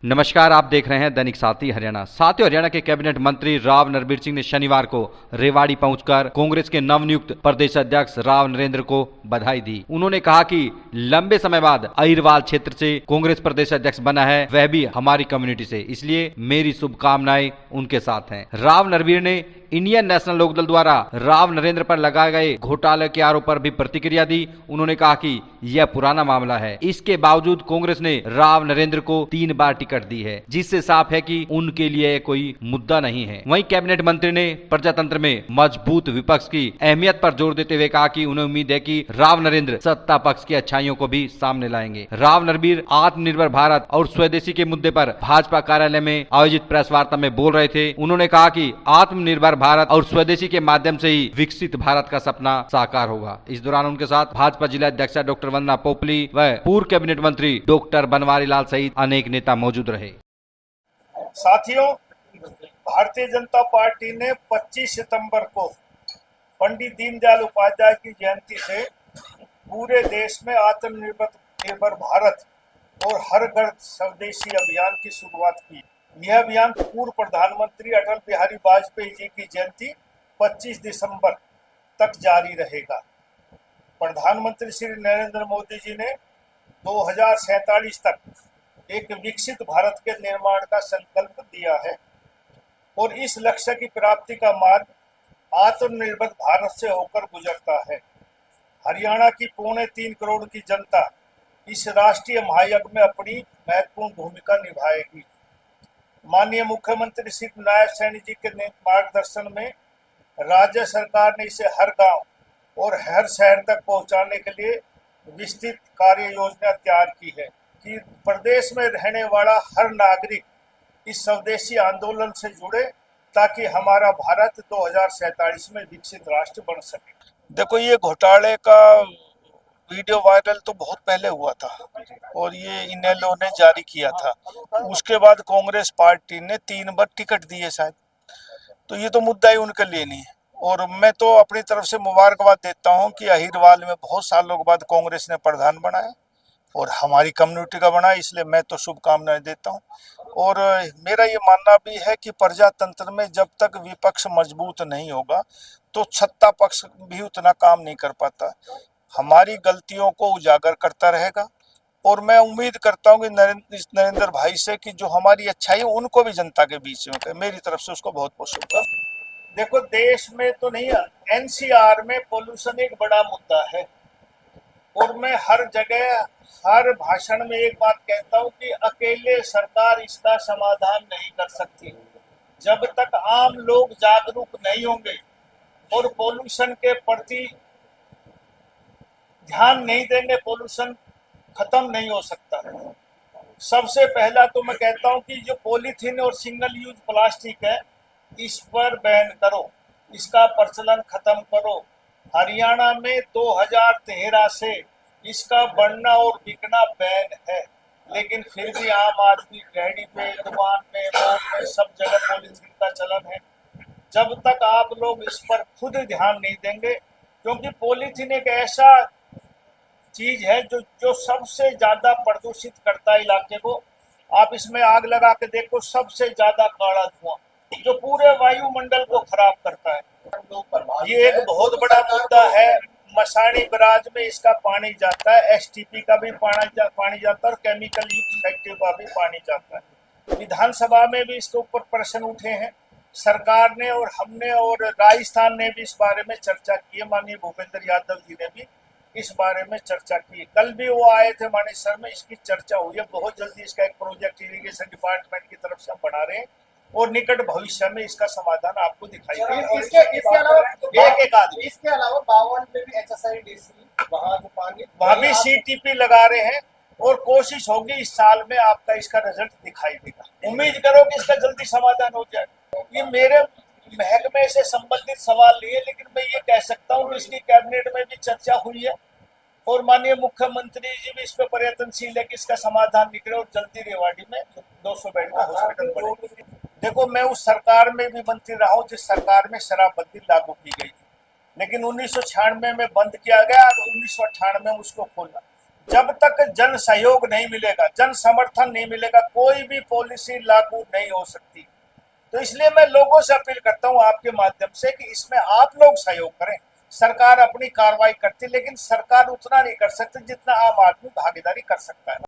नमस्कार, आप देख रहे हैं दैनिक साथी हरियाणा। साथियों, हरियाणा के कैबिनेट मंत्री राव नरबीर सिंह ने शनिवार को रेवाड़ी पहुंचकर कांग्रेस के नवनियुक्त प्रदेश अध्यक्ष राव नरेंद्र को बधाई दी। उन्होंने कहा कि लंबे समय बाद अहिरवाल क्षेत्र से कांग्रेस प्रदेश अध्यक्ष बना है, वह भी हमारी कम्युनिटी से, इसलिए मेरी शुभकामनाएं उनके साथ हैं। राव नरबीर ने इंडियन नेशनल लोकदल द्वारा राव नरेंद्र पर लगाए गए घोटाले के आरोप पर भी प्रतिक्रिया दी। उन्होंने कहा कि यह पुराना मामला है, इसके बावजूद कांग्रेस ने राव नरेंद्र को 3 बार टिकट दी है, जिससे साफ है कि उनके लिए कोई मुद्दा नहीं है। वहीं कैबिनेट मंत्री ने प्रजातंत्र में मजबूत विपक्ष की अहमियत पर जोर देते हुए कहा कि उन्हें उम्मीद है कि राव नरेंद्र सत्ता पक्ष की अच्छाइयों को भी सामने लाएंगे। राव नरबीर आत्मनिर्भर भारत और स्वदेशी के मुद्दे पर भाजपा कार्यालय में आयोजित प्रेस वार्ता में बोल रहे थे। उन्होंने कहा कि आत्मनिर्भर भारत और स्वदेशी के माध्यम से ही विकसित भारत का सपना साकार होगा। इस दौरान उनके साथ भाजपा जिला अध्यक्ष डॉक्टर वंदना पोपली व पूर्व कैबिनेट मंत्री डॉक्टर बनवारी लाल सहित अनेक नेता मौजूद रहे। साथियों, भारतीय जनता पार्टी ने 25 सितंबर को पंडित दीनदयाल उपाध्याय की जयंती से पूरे देश में आत्मनिर्भर भारत और हर घर स्वदेशी अभियान की शुरुआत की। यह अभियान पूर्व प्रधानमंत्री अटल बिहारी वाजपेयी जी की जयंती 25 दिसंबर तक जारी रहेगा। प्रधानमंत्री श्री नरेंद्र मोदी जी ने 2047 तक एक विकसित भारत के निर्माण का संकल्प दिया है और इस लक्ष्य की प्राप्ति का मार्ग आत्मनिर्भर भारत से होकर गुजरता है। हरियाणा की 3.25 करोड़ की जनता इस राष्ट्रीय महायज्ञ में अपनी महत्वपूर्ण भूमिका निभाएगी। माननीय मुख्यमंत्री श्री नायब सैनी जी के मार्गदर्शन में राज्य सरकार ने इसे हर गांव और हर शहर तक पहुंचाने के लिए विस्तृत कार्य योजना तैयार की है कि प्रदेश में रहने वाला हर नागरिक इस स्वदेशी आंदोलन से जुड़े, ताकि हमारा भारत 2047 में विकसित राष्ट्र बन सके। देखो, ये घोटाले का वीडियो वायरल तो बहुत पहले हुआ था और ये इनेलो ने जारी किया था। उसके बाद कांग्रेस पार्टी ने 3 बार टिकट दिए शायद, तो ये तो मुद्दा ही उनके लिए नहीं है। और मैं तो अपनी तरफ से मुबारकबाद देता हूं कि अहिरवाल में बहुत सालों के बाद कांग्रेस ने प्रधान बनाया और हमारी कम्युनिटी का बना, इसलिए मैं तो शुभकामनाएं देता हूं। और मेरा ये मानना भी है कि प्रजातंत्र में जब तक विपक्ष मजबूत नहीं होगा तो सत्ता पक्ष भी उतना काम नहीं कर पाता। हमारी गलतियों को उजागर करता रहेगा और मैं उम्मीद करता हूं कि नरेंद्र भाई से कि जो हमारी अच्छाई है उनको भी जनता के बीच में, मेरी तरफ से उसको बहुत बहुत शुभकामनाएं। देखो, देश में तो नहीं, एनसीआर में पोल्यूशन एक बड़ा मुद्दा है और मैं हर जगह हर भाषण में एक बात कहता हूं कि अकेले सरकार इसका समाधान नहीं कर सकती। जब तक आम लोग जागरूक नहीं होंगे और पोल्यूशन के प्रति ध्यान नहीं देंगे, पोल्यूशन खत्म नहीं हो सकता। सबसे पहला तो मैं कहता हूं कि जो पॉलीथीन और सिंगल यूज प्लास्टिक है, इस पर बैन करो, इसका प्रचलन खत्म करो। हरियाणा में 2013 से इसका बनना और बिकना बैन है, लेकिन फिर भी आम आदमी रेहड़ी पे, दुकान में, रोड में, सब जगह पॉलीथीन का चलन है। जब तक आप लोग इस पर खुद ध्यान नहीं देंगे, क्योंकि पॉलीथीन एक ऐसा चीज है जो सबसे ज्यादा प्रदूषित करता है इलाके को। आप इसमें आग लगा के देखो, सबसे ज्यादा काला धुआं जो पूरे वायुमंडल को खराब करता है। ये एक बहुत बड़ा मुद्दा है। मसानी बराज में इसका पानी जाता है, एसटीपी का भी पानी जाता है और केमिकल युक्त फैक्ट्री का भी पानी जाता है। विधानसभा में भी इसके ऊपर प्रश्न उठे हैं। सरकार ने और हमने और राजस्थान ने भी इस बारे में चर्चा की है। माननीय भूपेंद्र यादव जी ने भी इस बारे में चर्चा की। कल भी वो आए थे मानेसर में, इसकी चर्चा हुई है। बहुत जल्दी इसका एक प्रोजेक्ट इरिगेशन डिपार्टमेंट की तरफ से हम बना रहे हैं और निकट भविष्य में इसका समाधान आपको दिखाई देगा। इसके अलावा एक आदमी, इसके अलावा 52 में भी HSIDC वहाँ भी CTP लगा रहे हैं और कोशिश होगी इस साल में आपका इसका रिजल्ट दिखाई देगा। उम्मीद करो कि इसका जल्दी समाधान हो जाए। ये मेरे महकमे से संबंधित सवाल नहीं है, लेकिन मैं ये कह सकता हूँ कि इसकी कैबिनेट में भी चर्चा हुई है और माननीय मुख्यमंत्री जी भी इस पर प्रयत्नशील है कि इसका समाधान निकले और जल्दी रेवाड़ी में 200 बेड का हॉस्पिटल बने। देखो, मैं उस सरकार में भी मंत्री रहा हूँ जिस सरकार में शराबबंदी लागू की गई थी, लेकिन 1996 में बंद किया गया और 1998 में उसको खोला। जब तक जन सहयोग नहीं मिलेगा, जन समर्थन नहीं मिलेगा, कोई भी पॉलिसी लागू नहीं हो सकती। तो इसलिए मैं लोगों से अपील करता हूं आपके माध्यम से कि इसमें आप लोग सहयोग करें। सरकार अपनी कार्रवाई करती, लेकिन सरकार उतना नहीं कर सकती जितना आम आदमी भागीदारी कर सकता है।